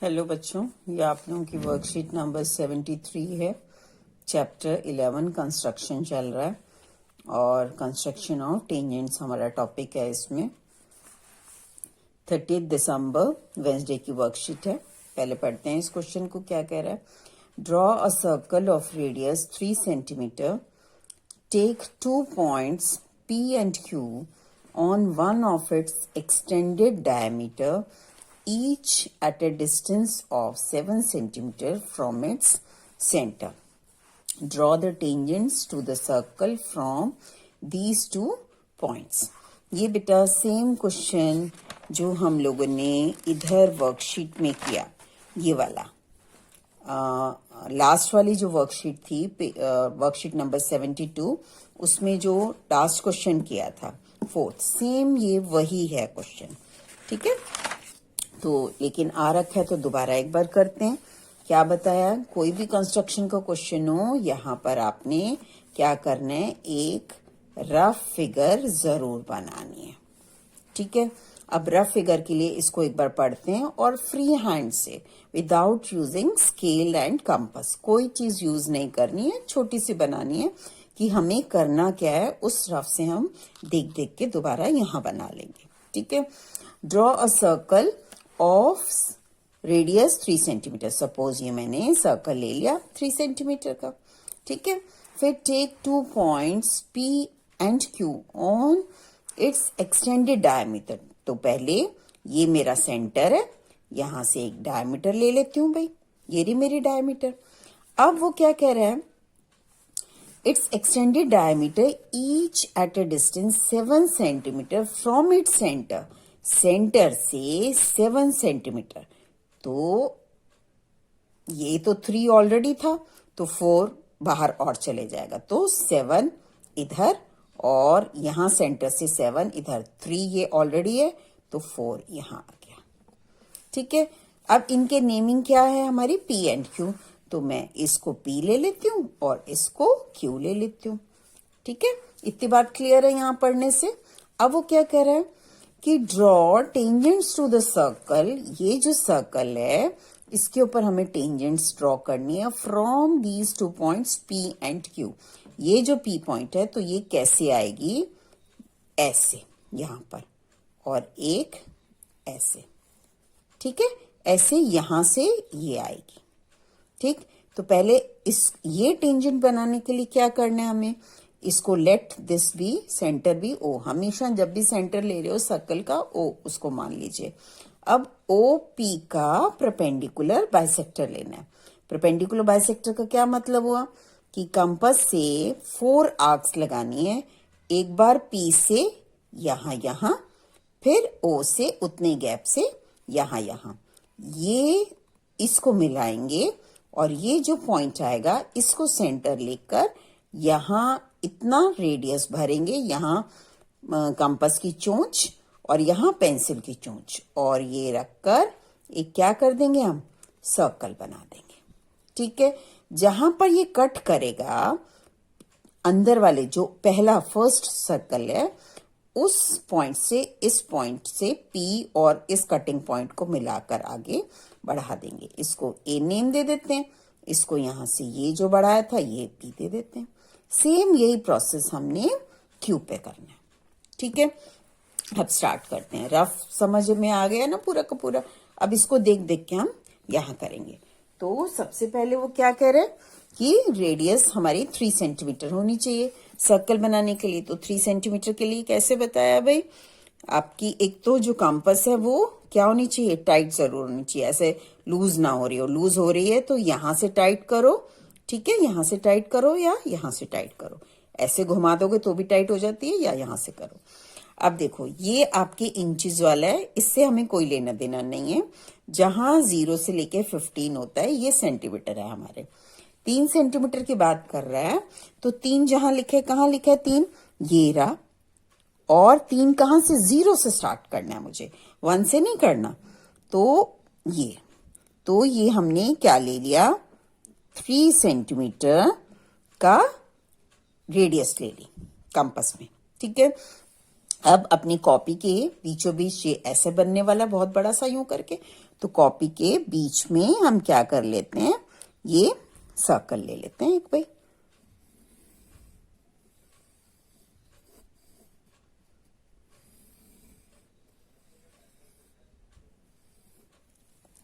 Hello बच्चों, ये आप लोगों की वर्कशीट नंबर 73 है। चैप्टर 11 कंस्ट्रक्शन चल रहा है और कंस्ट्रक्शन ऑफ टेंजेंट्स हमारा टॉपिक है। इसमें 30 दिसंबर वेंसडे की वर्कशीट है। पहले पढ़ते हैं इस क्वेश्चन को, क्या कह रहा है। Draw a circle of radius 3 centimetre, take 2 points P and Q on one of its extended diameter, each at a distance of 7 centimeter from its center. Draw the tangents to the circle from these 2 points. ये बेटा same question जो हम लोगों ने इधर worksheet में किया, ये वाला लास्ट वाली जो वर्कशीट थी, वर्कशीट नंबर 72, उसमें जो लास्ट क्वेश्चन किया था 4th, सेम ये वही है क्वेश्चन। ठीक है, तो लेकिन आ रखा है तो दोबारा एक बार करते हैं। क्या बताया, कोई भी कंस्ट्रक्शन का क्वेश्चन हो, यहाँ पर आपने क्या करना है, एक रफ फिगर जरूर बनानी है। ठीक है, अब रफ फिगर के लिए इसको एक बार पढ़ते हैं और फ्री हैंड से, without using scale and compass, कोई चीज यूज नहीं करनी है, छोटी सी बनानी है कि हमें करना क्या है, उस रफ से हम देख देख के दोबारा यहाँ बना लेंगे। ठीक है, draw a circle of radius 3 centimetre. Suppose ये मैंने सर्कल ले लिया 3 सेंटीमीटर का। ठीक है, फिर take 2 points P and Q on its extended diameter. तो पहले ये मेरा सेंटर है, यहां से एक डायमीटर ले लेती हूं भाई, ये रही मेरी डायमीटर। अब वो क्या कह रहा है, it's extended diameter each at a distance 7 centimetre from its centre. Centre से 7 सेंटीमीटर, तो ये तो 3 ऑलरेडी था, तो 4 बाहर और चले जाएगा, तो 7 इधर, और यहां सेंटर से 7 इधर, 3 ये ऑलरेडी है, तो 4 यहां आ गया। ठीक है, अब इनके नेमिंग क्या है हमारी, P एंड Q, तो मैं इसको P ले लेती हूँ और इसको Q ले लेती हूँ। ठीक है, इतनी बात क्लियर है यहां पढ़ने से। अब वो क्या कह रहा है कि draw tangents to the circle. ये जो सर्कल है इसके ऊपर हमें टेंजेंट्स ड्रॉ करनी है from these 2 points P and Q। ये जो P पॉइंट है तो ये कैसे आएगी, ऐसे यहां पर, और एक ऐसे। ठीक है, ऐसे यहां से ये आएगी। ठीक, तो पहले ये टेंजेंट बनाने के लिए क्या करना है हमें, इसको let this be centre be O। हमेशा जब भी सेंटर ले रहे हो सर्कल का O उसको मान लीजिए। अब OP का परपेंडिकुलर बाइसेक्टर लेना है। परपेंडिकुलर बाइसेक्टर का क्या मतलब हुआ कि कंपास से 4 आर्क्स लगानी है, एक बार P से यहां, फिर O से उतने गैप से यहां, ये इसको मिलाएंगे और ये जो पॉइंट आएगा इसको सेंटर लेकर यहां इतना रेडियस भरेंगे, यहां कंपास की चोंच और यहां पेंसिल की चोंच, और ये रखकर एक क्या कर देंगे, हम सर्कल बना देंगे। ठीक है, जहां पर ये कट करेगा, अंदर वाले जो पहला फर्स्ट सर्कल है, उस पॉइंट से इस पॉइंट से P और इस कटिंग पॉइंट को मिलाकर आगे बढ़ा देंगे। इसको A नेम दे देते हैं, इसको यहां से ये जो बढ़ाया था ये P दे देते हैं। सेम यही प्रोसेस हमने Q पे करना है। ठीक है, अब स्टार्ट करते हैं। रफ समझ में आ गया ना पूरा का पूरा। अब इसको देख देख के हम यहां करेंगे। तो सबसे पहले वो क्या कह रहे हैं कि रेडियस हमारी 3 सेंटीमीटर होनी चाहिए सर्कल बनाने के लिए। तो 3 सेंटीमीटर के लिए कैसे बताया भाई, आपकी एक तो जो कंपास है वो क्या होनी चाहिए, टाइट जरूर होनी चाहिए, ऐसे लूज ना हो रही हो। लूज हो रही है तो यहां से टाइट करो। ठीक है, यहां से टाइट करो या यहां से टाइट करो, ऐसे घुमा दोगे तो भी टाइट हो जाती है, या यहां से करो। अब देखो ये आपके इंचेस वाला है, इससे हमें कोई लेना देना नहीं है। जहां 0 से लेके 15 होता है ये सेंटीमीटर है हमारे। 3 सेंटीमीटर की बात कर रहा है, तो 3 जहां लिखे, कहां लिखा है 3, ये रहा, और 3 कहां से, 0 से स्टार्ट करना है मुझे, 1 से नहीं करना। तो ये हमने क्या ले लिया, 3 सेंटीमीटर का रेडियस ले ली कंपास में। ठीक है, अब अपनी कॉपी के बीचों बीच ये ऐसे बनने वाला बहुत बड़ा सा यूं करके, तो कॉपी के बीच में हम क्या कर लेते हैं, ये सर्कल ले लेते हैं एक भाई।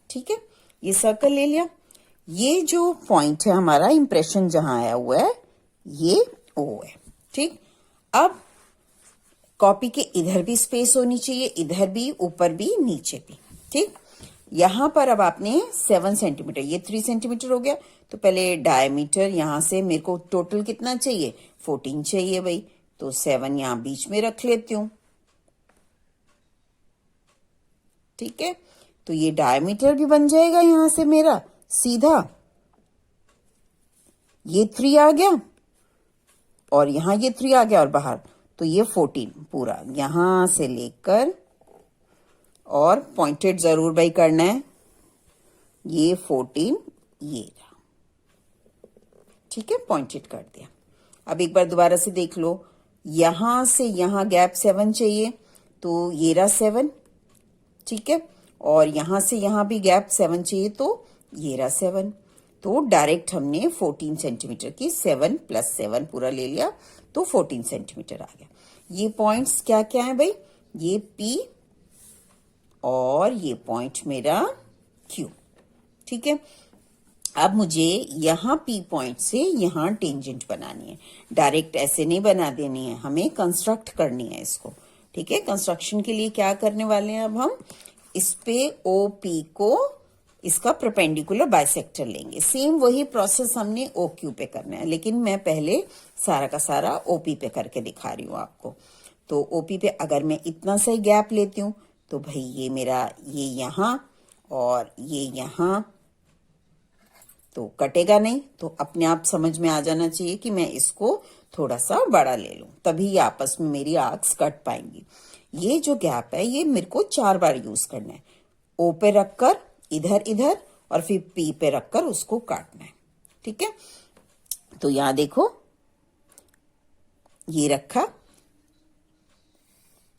ठीक है, ये सर्कल ले लिया। ये जो पॉइंट है हमारा इंप्रेशन जहां आया हुआ है, ये ओ है। ठीक, अब कॉपी के इधर भी स्पेस होनी चाहिए, इधर भी, ऊपर भी, नीचे भी। ठीक, यहां पर अब आपने 7 सेंटीमीटर, ये 3 सेंटीमीटर हो गया, तो पहले डायमीटर यहां से मेरे को टोटल कितना चाहिए, 14 चाहिए भाई, तो 7 यहां बीच में रख लेती हूं। ठीक है, तो ये डायमीटर भी बन जाएगा यहां से मेरा सीधा, ये 3 आ गया और यहां ये 3 आ गया और बाहर, तो ये 14 पूरा यहां से लेकर, और पॉइंटेड जरूर भाई करना है, ये 14 ये रहा। ठीक है, पॉइंटेड कर दिया। अब एक बार दोबारा से देख लो, यहां से यहां गैप 7 चाहिए, तो ये रहा 7। ठीक है, और यहां से यहां भी गैप 7 चाहिए, तो ये रहा 7। तो डायरेक्ट हमने 14 सेंटीमीटर की 7 + 7 पूरा ले लिया, तो 14 सेंटीमीटर आ गया। ये पॉइंट्स क्या क्या है भाई, ये P और ये पॉइंट मेरा Q। ठीक है, अब मुझे यहां P पॉइंट से यहां टेंजेंट बनानी है, डायरेक्ट ऐसे नहीं बना देनी है, हमें कंस्ट्रक्ट करनी है इसको। ठीक है, कंस्ट्रक्शन के लिए क्या करने वाले हैं, अब हम इस पे OP को, इसका परपेंडिकुलर बाइसेक्टर लेंगे। सेम वही प्रोसेस हमने OQ पे करना है, लेकिन मैं पहले सारा का सारा OP पे करके दिखा रही हूँ आपको। तो OP पे अगर मैं इतना सही गैप लेती हूँ, तो भाई ये मेरा, ये यहां और ये यहां, तो कटेगा नहीं, तो अपने आप समझ में आ जाना चाहिए कि मैं इसको थोड़ा सा बड़ा ले लूं, तभी ये आपस में मेरी आर्क्स कट पाएंगी। ये जो गैप है, ये मेरे को 4 बार यूज करना है, O पे रखकर इधर इधर, और फिर P पे रखकर उसको काटना है। ठीक है, तो यहां देखो, ये रखा,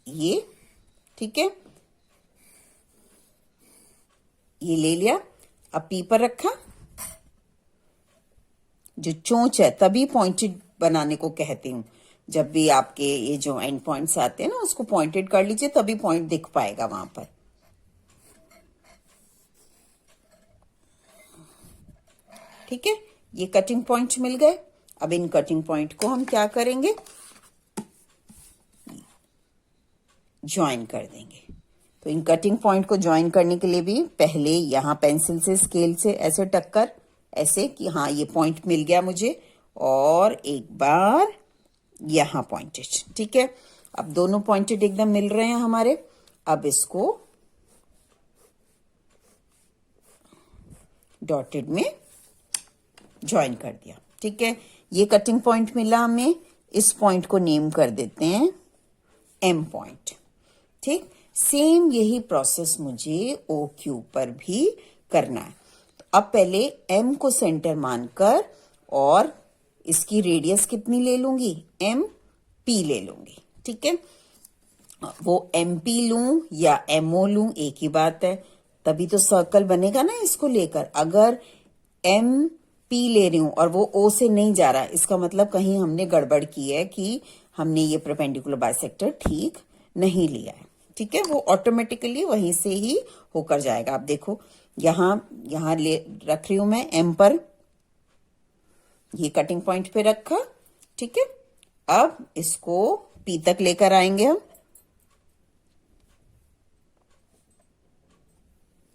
ये, ठीक है, ये ले लिया, अब P पर रखा, जो चोंच है, तभी पॉइंटेड बनाने को कहती हूं, जब भी आपके ये जो एंड पॉइंट्स आते हैं ना, उसको पॉइंटेड कर लीजिए, तभी पॉइंट दिख पाएगा वहां पर। ठीक है, ये कटिंग पॉइंट मिल गए। अब इन कटिंग पॉइंट को हम क्या करेंगे, ज्वाइन कर देंगे। तो इन कटिंग पॉइंट को ज्वाइन करने के लिए भी पहले यहां पेंसिल से, स्केल से ऐसे टक्कर, ऐसे कि हाँ ये पॉइंट मिल गया मुझे, और एक बार यहां पॉइंटेड। ठीक है, अब दोनों पॉइंटेड एकदम मिल रहे हैं हमारे। अब इसको डॉटेड में ज्वाइन कर दिया। ठीक है, ये कटिंग पॉइंट मिला हमें, इस पॉइंट को नेम कर देते हैं M पॉइंट। ठीक, सेम यही प्रोसेस मुझे OQ पर भी करना है। तो अब पहले M को सेंटर मानकर, और इसकी रेडियस कितनी ले लूंगी, MP ले लूंगी। ठीक है, वो MP लूं या MO लूं, एक ही बात है, तभी तो सर्कल बनेगा ना इसको लेकर। अगर MP ले रही हूं और वो O से नहीं जा रहा, इसका मतलब कहीं हमने गड़बड़ की है, कि हमने ये परपेंडिकुलर बाइसेक्टर ठीक नहीं लिया है। ठीक है, वो ऑटोमेटिकली वहीं से ही होकर जाएगा। आप देखो, यहां ले रख रही हूं मैं M पर, ये कटिंग पॉइंट पे रखा। ठीक है, अब इसको P तक लेकर आएंगे हम,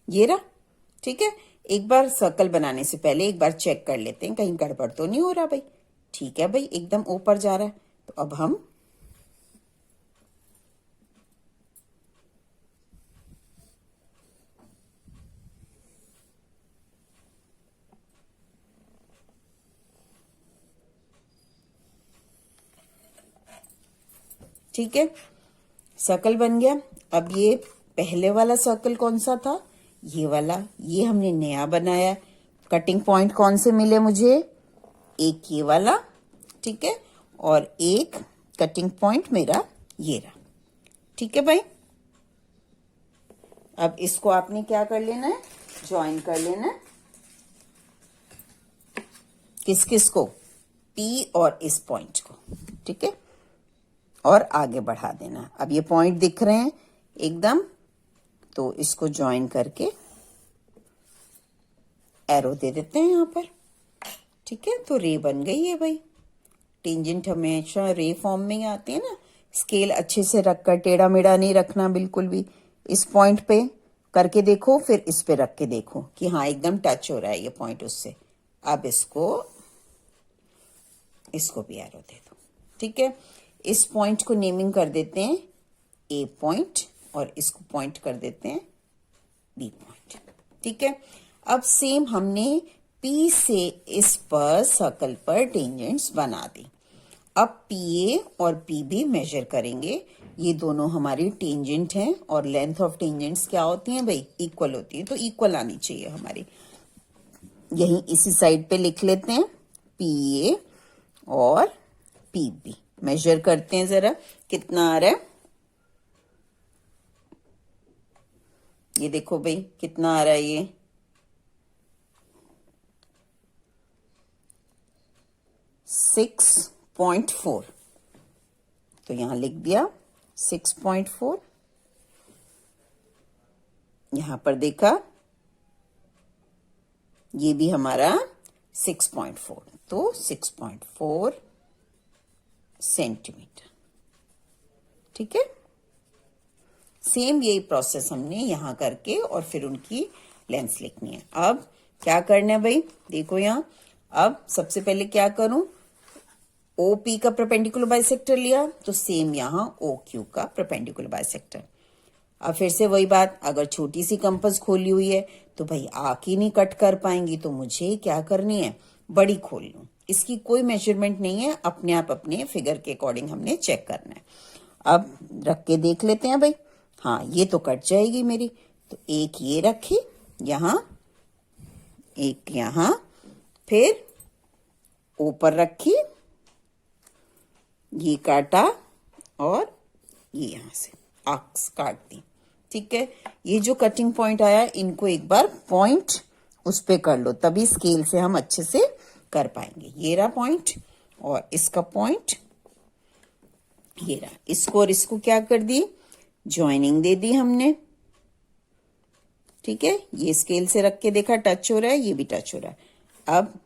ये रहा। ठीक है, एक बार सर्कल बनाने से पहले एक बार चेक कर लेते हैं कहीं गड़बड़ तो नहीं हो रहा भाई। ठीक है भाई, एकदम ऊपर जा रहा है। तो अब हम ठीक है, सर्कल बन गया। अब ये पहले वाला सर्कल कौन सा था, ये वाला, ये हमने नया बनाया। कटिंग पॉइंट कौन से मिले मुझे, एक ये वाला, ठीक है, और एक कटिंग पॉइंट मेरा ये रहा। ठीक है भाई। अब इसको आपने क्या कर लेना है, ज्वाइन कर लेना है। किस किस को, P और इस पॉइंट को, ठीक है, और आगे बढ़ा देना। अब ये पॉइंट दिख रहे हैं एकदम, तो इसको ज्वाइन करके एरो दे देते हैं यहां पर, ठीक है। तो रे बन गई है भाई। टेंजेंट हमेशा रे फॉर्म में ही आती है ना। स्केल अच्छे से रखकर, टेढ़ा मेढ़ा नहीं रखना बिल्कुल भी। इस पॉइंट पे करके देखो, फिर इस पे रख के देखो कि हाँ एकदम टच हो रहा है ये पॉइंट उससे। अब इसको भी एरो दे दो, ठीक है। इस पॉइंट को नेमिंग कर देते हैं ए पॉइंट, और इसको पॉइंट कर देते हैं बी पॉइंट, ठीक है। अब सेम हमने P से इस पर सर्कल पर टेंजेंट्स बना दी। अब PA और PB मेजर करेंगे। ये दोनों हमारी टेंजेंट हैं, और लेंथ ऑफ टेंजेंट्स क्या होती हैं भाई, इक्वल होती है। तो इक्वल आनी चाहिए हमारी। यहीं इसी साइड पे लिख लेते हैं PA और PB। मेजर करते हैं जरा कितना आ रहा है। ये देखो भाई कितना आ रहा है, ये 6.4। तो यहां लिख दिया 6.4। यहां पर देखा, ये भी हमारा 6.4, तो 6.4 सेंटीमीटर, ठीक है। सेम यही प्रोसेस हमने यहां करके और फिर उनकी लेंथ लिखनी है। अब क्या करना है भाई, देखो यहां। अब सबसे पहले क्या करूं, OP का परपेंडिकुलर बाइसेक्टर लिया, तो सेम यहां OQ का परपेंडिकुलर बाइसेक्टर। अब फिर से वही बात, अगर छोटी सी कंपास खोली हुई है तो भाई आंख ही नहीं कट कर पाएंगी, तो मुझे क्या करनी है, बड़ी खोल लूं। इसकी कोई मेजरमेंट नहीं है, अपने आप अपने फिगर के अकॉर्डिंग हमने चेक करना है। अब रख के देख लेते हैं भाई। हाँ ये तो कट जाएगी मेरी। तो एक ये रखी यहां, एक यहां, फिर ऊपर रखी, ये काटा, और ये यहां से आर्क्स काट दी, ठीक है। ये जो कटिंग पॉइंट आया, इनको एक बार पॉइंट उस पे कर लो, तभी स्केल से हम अच्छे से कर पाएंगे। ये रहा पॉइंट, और इसका पॉइंट ये रहा। इसको और इसको क्या कर दी, ज्वाइनिंग दे दी हमने, ठीक है। ये स्केल से रख के देखा टच हो रहा है, ये भी टच हो रहा है। अब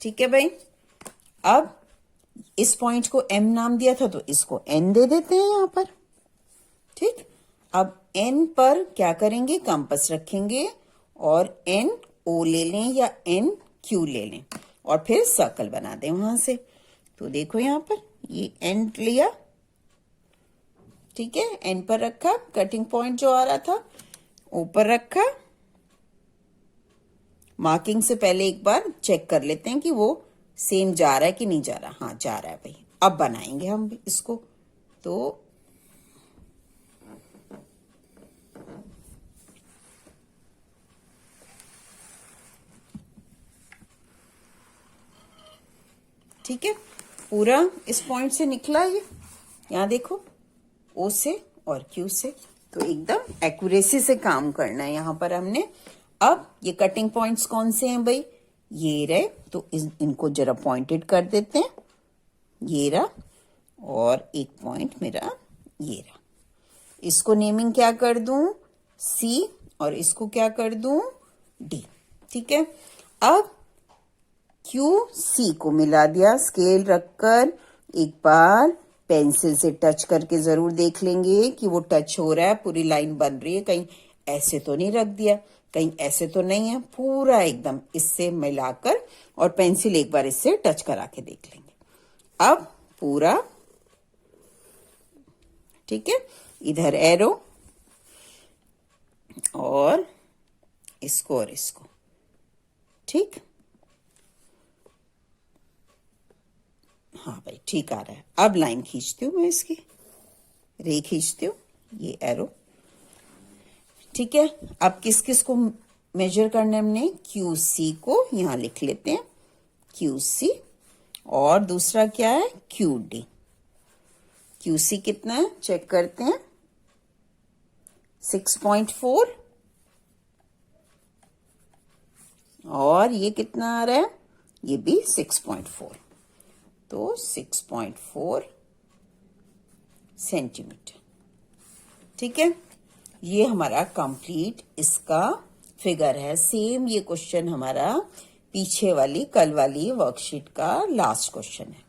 ठीक है भाई। अब इस पॉइंट को M नाम दिया था, तो इसको N दे देते हैं यहां पर, ठीक। अब N पर क्या करेंगे, कंपास रखेंगे, और NO ले लें या NQ ले लें, और फिर सर्कल बना दें वहां से। तो देखो यहां पर ये N लिया, ठीक है। N पर रखा, कटिंग पॉइंट जो आ रहा था ऊपर रखा। मार्किंग से पहले एक बार चेक कर लेते हैं कि वो सेम जा रहा है कि नहीं जा रहा। हाँ जा रहा है भाई। अब बनाएंगे हम इसको, तो ठीक है, पूरा इस पॉइंट से निकला ये, यहां देखो O से और Q से। तो एकदम एक्यूरेसी से काम करना है यहां पर हमने। अब ये कटिंग पॉइंट्स कौन से हैं भाई, ये रहे, तो इनको जरा पॉइंटेड कर देते हैं। ये रहा, और एक पॉइंट मेरा ये रहा। इसको नेमिंग क्या कर दूं, C, और इसको क्या कर दूं, D, ठीक है। अब QC को मिला दिया, स्केल रखकर एक बार पेंसिल से टच करके जरूर देख लेंगे कि वो टच हो रहा है, पूरी लाइन बन रही है, कहीं ऐसे तो नहीं रख दिया, कहीं ऐसे तो नहीं है, पूरा एकदम इससे मिलाकर, और पेंसिल एक बार इससे टच करा के देख लेंगे। अब पूरा ठीक है, इधर एरो, और इसको, ठीक। हाँ भाई ठीक आ रहा है। अब लाइन खींचती हूँ मैं, इसकी रे खींचती हूँ, ये एरो, ठीक है। अब किस किस को मेजर करना है हमने, QC को यहां लिख लेते हैं, QC, और दूसरा क्या है QD, QC कितना है चेक करते हैं, 6.4, और ये कितना आ रहा है, ये भी 6.4, तो 6.4 सेंटीमीटर। ठीक है, ये हमारा कंप्लीट इसका फिगर है। सेम ये क्वेश्चन हमारा पीछे वाली कल वाली वर्कशीट का लास्ट क्वेश्चन है,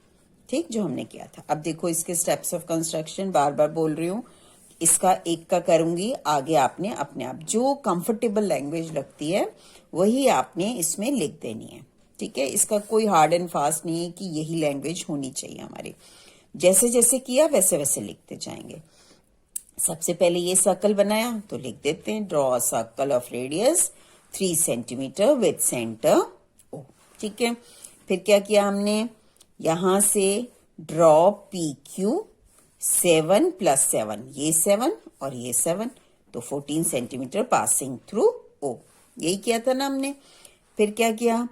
ठीक, जो हमने किया था। अब देखो इसके स्टेप्स ऑफ कंस्ट्रक्शन, बार बार बोल रही हूँ, इसका एक का करूंगी, आगे आपने अपने आप जो कंफर्टेबल लैंग्वेज लगती है वही आपने इसमें लिख देनी है। ठीक है, इसका कोई हार्ड एंड फास्ट नहीं है कि यही लैंग्वेज होनी चाहिए हमारी, जैसे जैसे किया वैसे वैसे लिखते जाएंगे। सबसे पहले ये सर्कल बनाया तो लिख देते हैं, draw a circle of radius 3 centimetre with centre O. ठीक है, फिर क्या किया हमने, यहां से ड्रॉ पी क्यू 7 + 7, ये 7 और ये 7, तो 14 सेंटीमीटर पासिंग थ्रू ओ, यही किया था ना हमने। फिर क्या किया,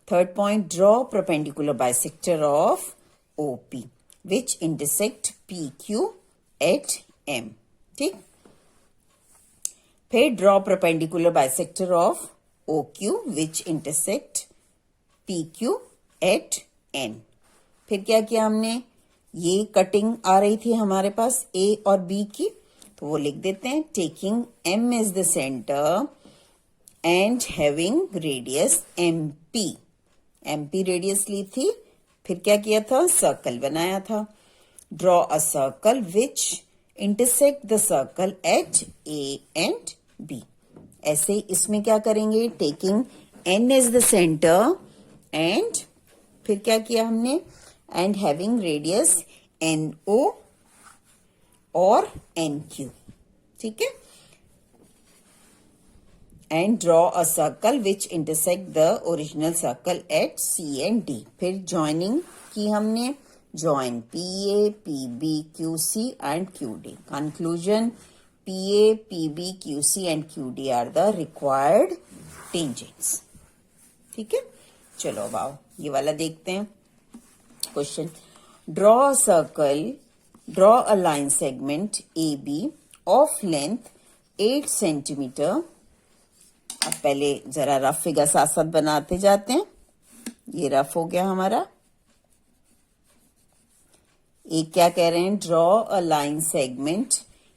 third point, draw perpendicular bisector of OP which intersect P Q at M. ठीक, फिर draw perpendicular bisector of O Q which intersect P Q at N. फिर क्या किया हमने, ये कटिंग आ रही थी हमारे पास ए और बी की, तो वो लिख देते हैं, taking M as the centre and having radius MP, MP radius ली थी। फिर क्या किया था, सर्कल बनाया था, draw a circle which intersect the circle at A and B. ऐसे इसमें क्या करेंगे, taking N as the centre and फिर क्या किया हमने, and having radius N O और एन क्यू। ठीक है, and draw a circle which intersect the original circle at C and D. फिर ज्वाइनिंग की हमने, join PA, PB, QC and QD. Conclusion, PA, PB, QC and QD are the required tangents. ठीक है, चलो अब आओ ये वाला देखते हैं question. Draw a circle, draw a line segment AB of length 8 centimetre. अब पहले जरा रफ फिगर साथ साथ बनाते जाते हैं। ये रफ हो गया हमारा। एक क्या कह रहे हैं, draw a line segment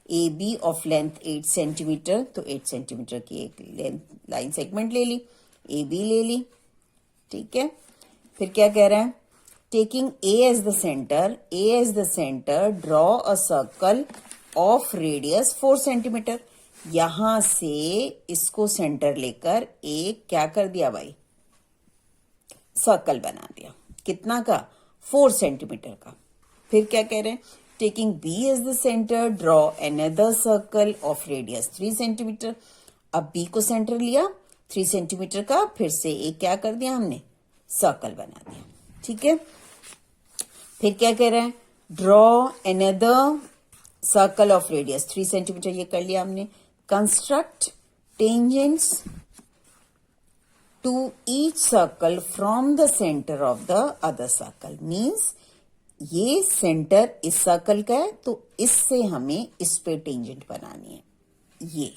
A B of length 8 centimetre, तो 8 सेंटीमीटर की एक लेंथ लाइन सेगमेंट ले ली, ए बी ले ली। ठीक है, फिर क्या कह रहा है, taking A as the centre, A as the centre draw a circle of radius 4 centimetre. यहां से इसको सेंटर लेकर एक क्या कर दिया भाई, सर्कल बना दिया, कितना का, 4 सेंटीमीटर का। फिर क्या कह रहे हैं, taking B as the centre draw another circle of radius 3 centimetre. अब बी को सेंटर लिया 3 सेंटीमीटर का, फिर से एक क्या कर दिया हमने, सर्कल बना दिया। ठीक है, फिर क्या कह रहे हैं, draw another circle of radius 3 centimetre, ये कर लिया हमने। Construct tangents to each circle from the centre of the other circle, means ये सेंटर इस सर्कल का है तो इससे हमें इस पे टेंजेंट बनानी है, ये।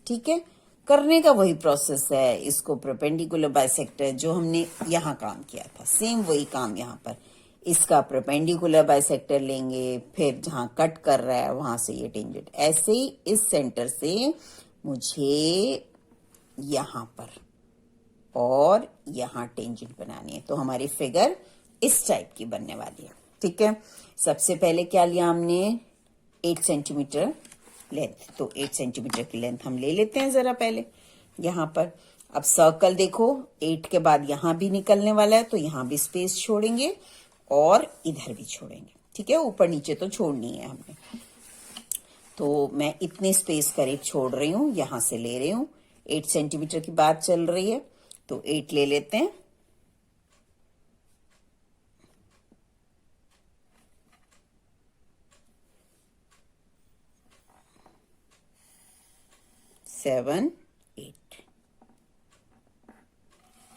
ठीक है, करने का वही प्रोसेस है, इसको परपेंडिकुलर बाइसेक्टर जो हमने यहां काम किया था, सेम वही काम यहां पर। इसका परपेंडिकुलर बाइसेक्टर लेंगे, फिर जहां कट कर रहा है वहां से ये टेंजेंट, ऐसे ही इस सेंटर से मुझे यहां पर और यहां टेंजेंट बनानी है, तो हमारी फिगर इस टाइप की बनने वाली है। ठीक है, सबसे पहले क्या लिया हमने, 8 सेंटीमीटर लेंथ, तो 8 सेंटीमीटर की लेंथ हम ले लेते हैं जरा पहले यहां पर। अब सर्कल देखो 8 के बाद यहां भी निकलने वाला है, तो यहां भी स्पेस छोड़ेंगे और इधर भी छोड़ेंगे। ठीक है, ऊपर नीचे तो छोड़नी है हमने, तो मैं इतने स्पेस करीब छोड़ रही हूं, यहां से ले रही हूं। 8 सेंटीमीटर की बात चल रही है, तो 8 ले लेते हैं। सेवन 8,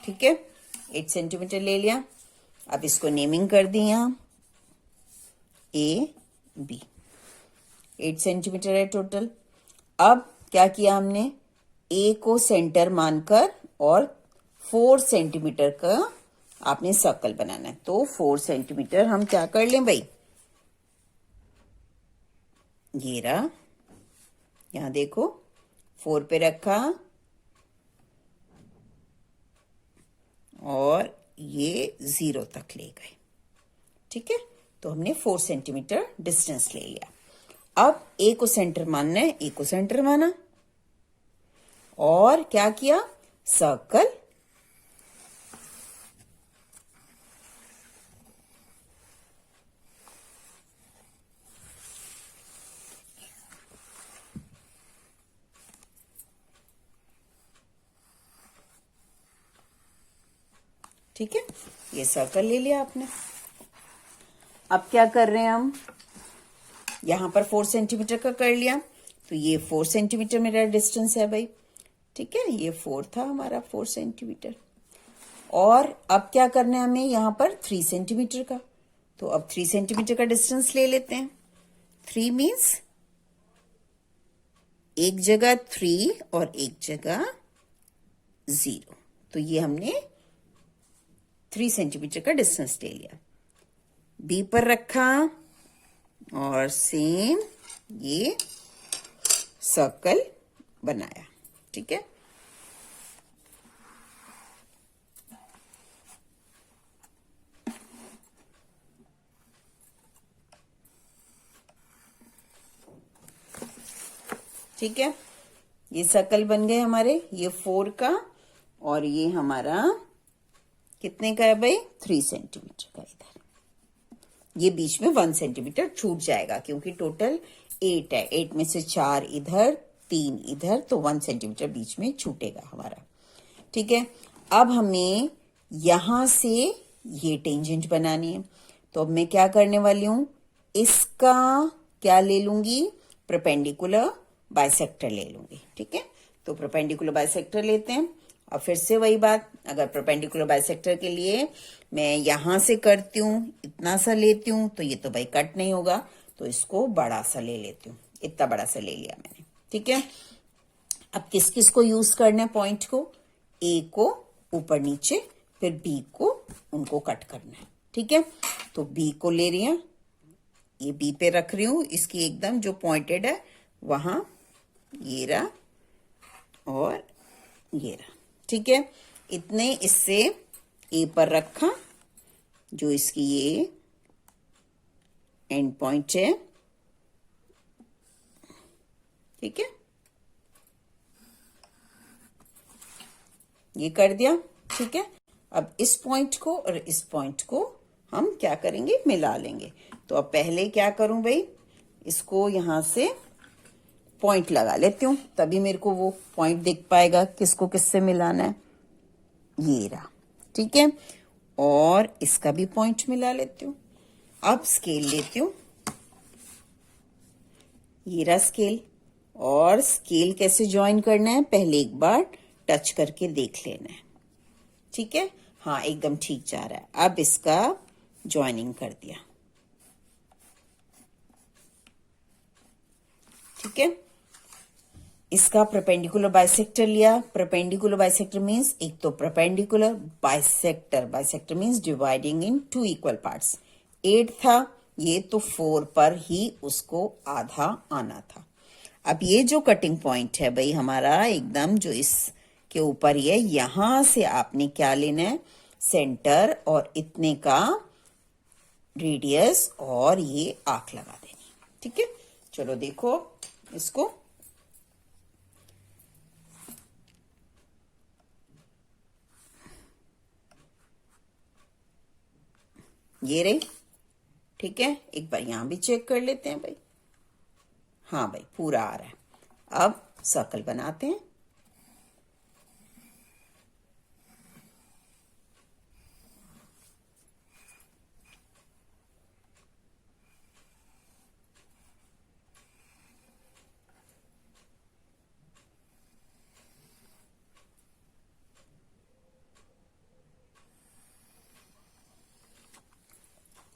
ठीक है, 8 सेंटीमीटर ले लिया। अब इसको नेमिंग कर दी यहां, ए बी, 8 सेंटीमीटर है टोटल। अब क्या किया हमने, ए को सेंटर मानकर और 4 सेंटीमीटर का आपने सर्कल बनाना है। तो 4 सेंटीमीटर हम क्या कर लें भाई, ये रहा, यहां देखो 4 पे रखा और ये 0 तक ले गए। ठीक है, तो हमने 4 सेंटीमीटर डिस्टेंस ले लिया। अब ए को सेंटर मानना है, ए को सेंटर माना और क्या किया, सर्कल ठीक है, ये सर्कल ले लिया आपने। अब क्या कर रहे हैं हम, यहां पर 4 सेंटीमीटर का कर लिया, तो ये 4 सेंटीमीटर मेरा डिस्टेंस है भाई। ठीक है, ये 4 था हमारा 4 सेंटीमीटर। और अब क्या करना है हमें, यहां पर 3 सेंटीमीटर का, तो अब 3 सेंटीमीटर का डिस्टेंस ले लेते हैं। 3 मीन्स एक जगह 3 और एक जगह 0, तो ये हमने 3 सेंटीमीटर का डिस्टेंस ले लिया। बी पर रखा और सेम ये सर्कल बनाया। ठीक है, ठीक है, ये सर्कल बन गए हमारे, ये 4 का और ये हमारा कितने का है भाई, 3 सेंटीमीटर का। इधर ये बीच में 1 सेंटीमीटर छूट जाएगा क्योंकि टोटल 8 है, 8 में से 4 इधर 3 इधर, तो 1 सेंटीमीटर बीच में छूटेगा हमारा। ठीक है, अब हमें यहां से ये टेंजेंट बनानी है, तो अब मैं क्या करने वाली हूं, इसका क्या ले लूंगी, परपेंडिकुलर बाइसेक्टर ले लूंगी। ठीक है, तो परपेंडिकुलर बाइसेक्टर लेते हैं। और फिर से वही बात, अगर परपेंडिकुलर बाइसेक्टर के लिए मैं यहां से करती हूं, इतना सा लेती हूं, तो ये तो भाई कट नहीं होगा, तो इसको बड़ा सा ले लेती हूँ, इतना बड़ा सा ले लिया मैंने। ठीक है, अब किस किस को यूज करना है पॉइंट को, ए को ऊपर नीचे, फिर बी को उनको कट करना है। ठीक है, तो बी को ले रही हूं, ये बी पे रख रही हूं, इसकी एकदम जो पॉइंटेड है वहां, ये रहा और ये रहा। ठीक है, इतने इससे ए पर रखा, जो इसकी ये एंड पॉइंट है। ठीक है, ये कर दिया। ठीक है, अब इस पॉइंट को और इस पॉइंट को हम क्या करेंगे, मिला लेंगे। तो अब पहले क्या करूं भाई, इसको यहां से पॉइंट लगा लेती हूँ, तभी मेरे को वो पॉइंट दिख पाएगा किसको किससे मिलाना है, ये रहा। ठीक है, और इसका भी पॉइंट मिला लेती हूँ। अब स्केल लेती हूँ, ये रहा स्केल, और स्केल कैसे ज्वाइन करना है, पहले एक बार टच करके देख लेना है। ठीक है, हाँ एकदम ठीक जा रहा है। अब इसका ज्वाइनिंग कर दिया। ठीक है, इसका परपेंडिकुलर बाइसेक्टर लिया। परपेंडिकुलर बाइसेक्टर मींस एक तो perpendicular bisector, bisector means dividing in 2 equal parts. 8 था, ये तो 4 पर ही उसको आधा आना था। अब ये जो कटिंग पॉइंट है भाई हमारा एकदम जो इसके ऊपर ही है, यहां से आपने क्या लेना है, सेंटर और इतने का रेडियस और ये आर्क लगा देनी। ठीक है, चलो देखो इसको, ये रही। ठीक है, एक बार यहां भी चेक कर लेते हैं भाई, हाँ भाई पूरा आ रहा है। अब सर्कल बनाते हैं।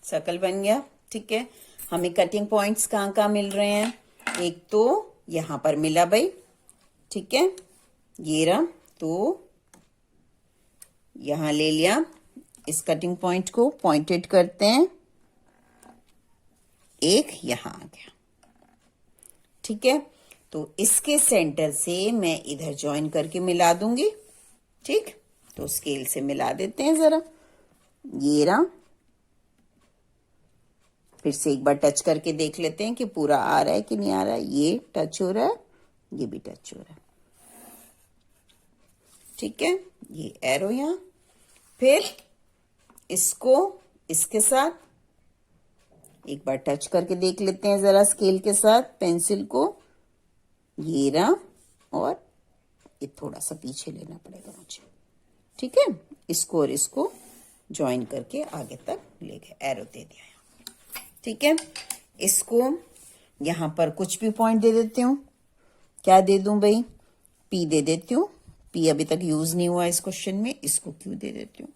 सर्कल बन गया। ठीक है, हमें कटिंग पॉइंट्स कहाँ कहाँ मिल रहे हैं? एक तो यहां पर मिला भाई, ठीक है, ये रहा, तो यहां ले लिया, इस कटिंग पॉइंट को पॉइंटेड करते हैं, एक यहां आ गया, ठीक है। तो इसके सेंटर से मैं इधर ज्वाइन करके मिला दूंगी, ठीक। तो स्केल से मिला देते हैं जरा, ये रहा, फिर से एक बार टच करके देख लेते हैं कि पूरा आ रहा है कि नहीं आ रहा है। ये टच हो रहा है, ये भी टच हो रहा है, ठीक है। ये एरो यहां, फिर इसको इसके साथ एक बार टच करके देख लेते हैं जरा स्केल के साथ पेंसिल को, ये रहा, और ये थोड़ा सा पीछे लेना पड़ेगा मुझे, ठीक है। इसको और इसको ज्वाइन करके आगे तक ले गए, एरो दे दिया, ठीक है। इसको यहां पर कुछ भी पॉइंट दे देती हूँ, क्या दे दूं भाई? पी दे देती हूँ, पी अभी तक यूज नहीं हुआ इस क्वेश्चन में, इसको क्यू दे देती हूँ।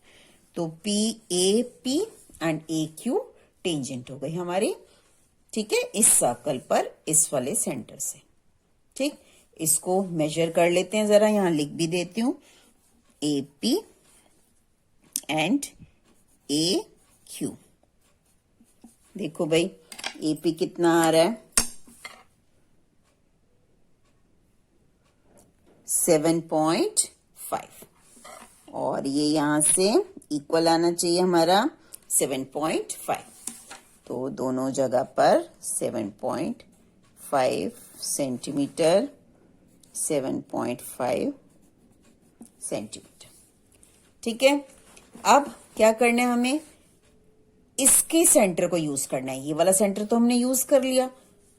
तो P A P and A Q tangent हो गई हमारी, ठीक है, इस सर्कल पर इस वाले सेंटर से, ठीक। इसको मेजर कर लेते हैं जरा, यहां लिख भी देती हूँ, A P and A Q. देखो भाई ए पी कितना आ रहा है? 7.5, और ये यहां से इक्वल आना चाहिए हमारा 7.5। तो दोनों जगह पर 7.5 सेंटीमीटर, 7.5 सेंटीमीटर, ठीक है। अब क्या करना है हमें? इसके सेंटर को यूज करना है, ये वाला सेंटर तो हमने यूज कर लिया।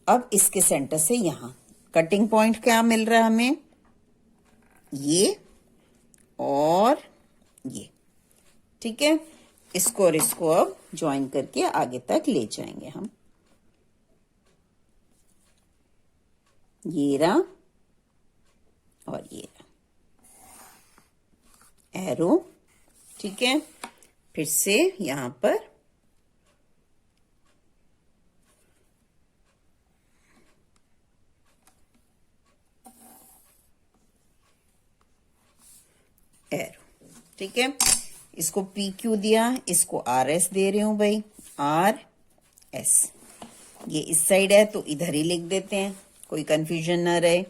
अब इसके सेंटर से यहां कटिंग पॉइंट क्या मिल रहा है हमें? ये और ये, ठीक है। इसको और इसको अब ज्वाइन करके आगे तक ले जाएंगे हम, ये रहा और ये रहा, एरो, ठीक है। फिर से यहां पर एरो, ठीक है। इसको पी क्यू दिया, इसको आर एस दे रही हूं भाई, आर एस। ये इस साइड है तो इधर ही लिख देते हैं, कोई कंफ्यूजन ना रहे।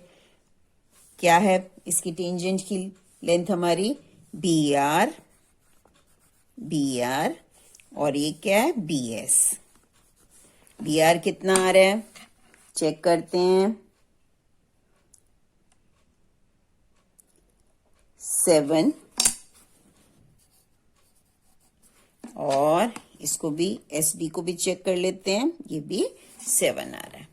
क्या है इसकी टेंजेंट की लेंथ हमारी? बी आर, बी आर, और ये क्या है? B S. बी आर कितना आ रहा है? चेक करते हैं, 7, और इसको भी एस बी को भी चेक कर लेते हैं, ये भी 7 आ रहा है।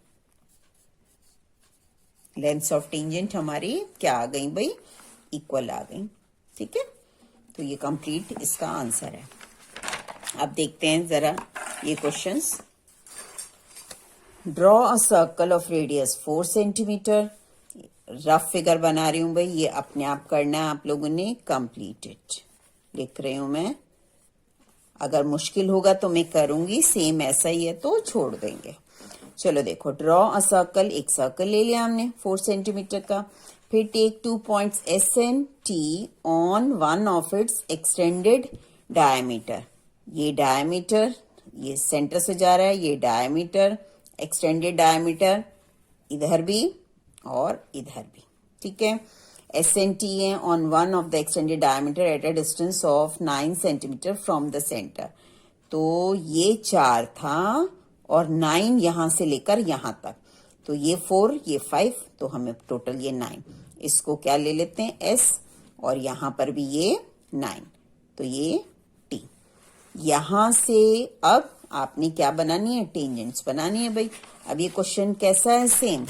लेंथ ऑफ टेंजेंट हमारी क्या आ गई भाई? इक्वल आ गई, ठीक है। तो ये कंप्लीट इसका आंसर है। अब देखते हैं जरा ये questions. Draw a circle of radius 4 centimetre. Rough figure बना रही हूं भाई, ये अपने आप करना है आप लोगों ने। कंप्लीटेड लिख रही हूं मैं, अगर मुश्किल होगा तो मैं करूंगी, सेम ऐसा ही है तो छोड़ देंगे। चलो देखो, ड्रॉ अ सर्कल, एक सर्कल ले लिया हमने 4 सेंटीमीटर का। फिर take 2 points S and T on one of its extended diameter. ये डायमीटर, ये सेंटर से जा रहा है, ये डायमीटर, एक्सटेंडेड डायमीटर इधर भी और इधर भी, ठीक है। एस एंड टी है on one of the extended diameter at a distance of 9 centimetre from the centre. तो ये 4 था और 9 यहां से लेकर यहां तक, तो ये 4, ये 5, तो हमें टोटल ये 9। इसको क्या ले लेते हैं? एस, और यहां पर भी ये 9, तो ये टी। यहां से अब आपने क्या बनानी है? टेंजेंट्स बनानी है भाई। अब ये क्वेश्चन कैसा है? सेम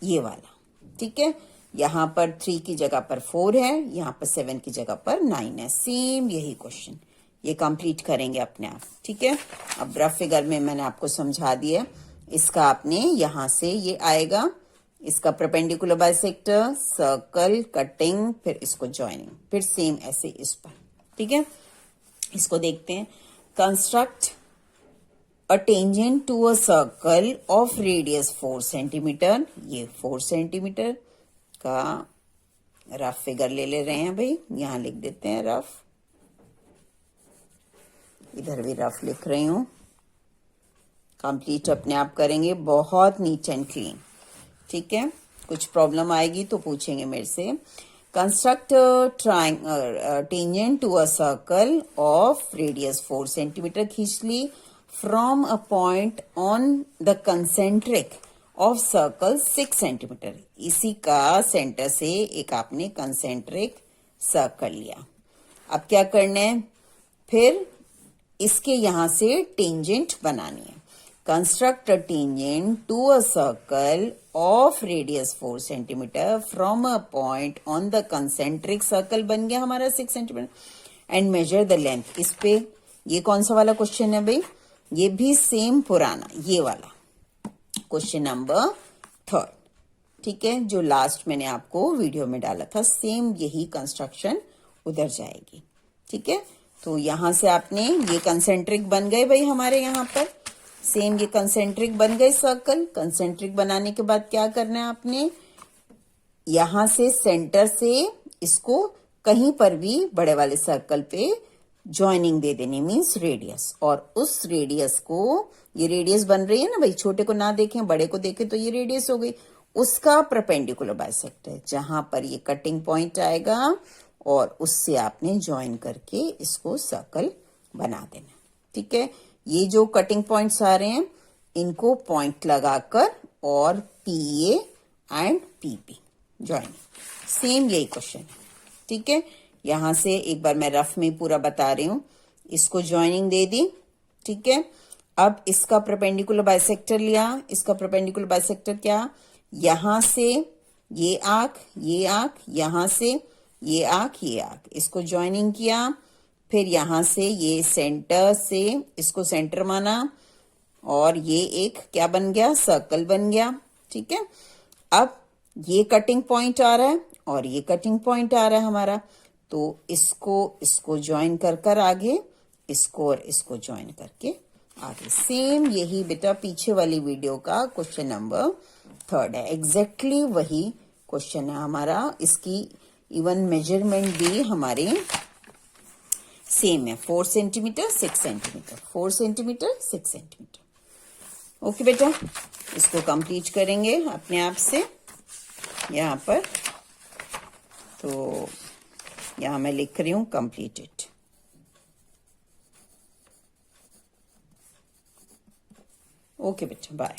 ये वाला, ठीक है। यहां पर 3 की जगह पर 4 है, यहां पर 7 की जगह पर 9 है, सेम यही क्वेश्चन। ये कंप्लीट करेंगे अपने आप, ठीक है। अब रफ फिगर में मैंने आपको समझा दिया। इसका आपने यहां से ये आएगा, इसका परपेंडिकुलर बाइसेक्टर, सर्कल, कटिंग, फिर इसको ज्वाइनिंग, फिर सेम ऐसे इस पर, ठीक है। इसको देखते हैं। Construct a tangent to a circle of radius 4 centimetre, ये 4 सेंटीमीटर का रफ फिगर ले रहे हैं भाई, यहां लिख देते हैं रफ, इधर भी रफ लिख रही हूं। कंप्लीट अपने आप करेंगे, बहुत नीट एंड क्लीन, ठीक है। कुछ प्रॉब्लम आएगी तो पूछेंगे मेरे से। Construct tangent to a circle of radius 4 centimetre खींच ली from a point on the concentric of circle 6 centimetre. इसी का सेंटर से एक आपने कंसेंट्रिक सर्कल लिया। अब क्या करना है, फिर इसके यहां से टेंजेंट बनानी है। Construct a tangent to a circle of radius 4 centimetre from a point on the concentric circle बन गया हमारा 6 centimetre and measure the length. इस पे ये कौन सा वाला क्वेश्चन है भाई, ये भी सेम पुराना ये वाला क्वेश्चन नंबर 3, ठीक है, जो लास्ट मैंने आपको वीडियो में डाला था, सेम यही कंस्ट्रक्शन उधर जाएगी, ठीक है। तो यहां से आपने ये कंसेंट्रिक बन गए भाई हमारे यहाँ पर, सेम ये कंसेंट्रिक बन गए सर्कल। कंसेंट्रिक बनाने के बाद क्या करना है आपने, यहां से सेंटर से इसको कहीं पर भी बड़े वाले सर्कल पे ज्वाइनिंग दे देनी, मीन्स रेडियस, और उस रेडियस को, ये रेडियस बन रही है ना भाई, छोटे को ना देखें बड़े को देखें तो ये रेडियस हो गई, उसका परपेंडिकुलर बाइसेक्टर जहां पर ये कटिंग पॉइंट आएगा और उससे आपने ज्वाइन करके इसको सर्कल बना देना, ठीक है। ये जो कटिंग पॉइंट्स आ रहे हैं इनको पॉइंट लगाकर और पीए एंड पीपी ज्वाइन, सेम यही क्वेश्चन है, ठीक है। यहां से एक बार मैं रफ में पूरा बता रही हूं, इसको ज्वाइनिंग दे दी, ठीक है। अब इसका परपेंडिकुलर बाइसेक्टर लिया, इसका परपेंडिकुलर बाइसेक्टर क्या, यहां से ये आंख, ये आंख, यहां से ये आंख, ये आंख, इसको ज्वाइनिंग किया, फिर यहां से ये सेंटर से इसको सेंटर माना और ये एक क्या बन गया, सर्कल बन गया, ठीक है। अब ये कटिंग पॉइंट आ रहा है और ये कटिंग पॉइंट आ रहा है हमारा, तो इसको ज्वाइन कर आगे, इसको और इसको ज्वाइन करके आगे, सेम यही बेटा पीछे वाली वीडियो का क्वेश्चन नंबर 3 है, एग्जैक्टली वही क्वेश्चन है हमारा। इसकी इवन मेजरमेंट भी हमारे सेम है, 4 centimetre 6 centimetre, 4 centimetre 6 centimetre. Okay बेटा, इसको कंप्लीट करेंगे अपने आप से यहाँ पर। तो यहाँ मैं लिख रही हूँ कंप्लीटेड। ओके बेटा, बाय।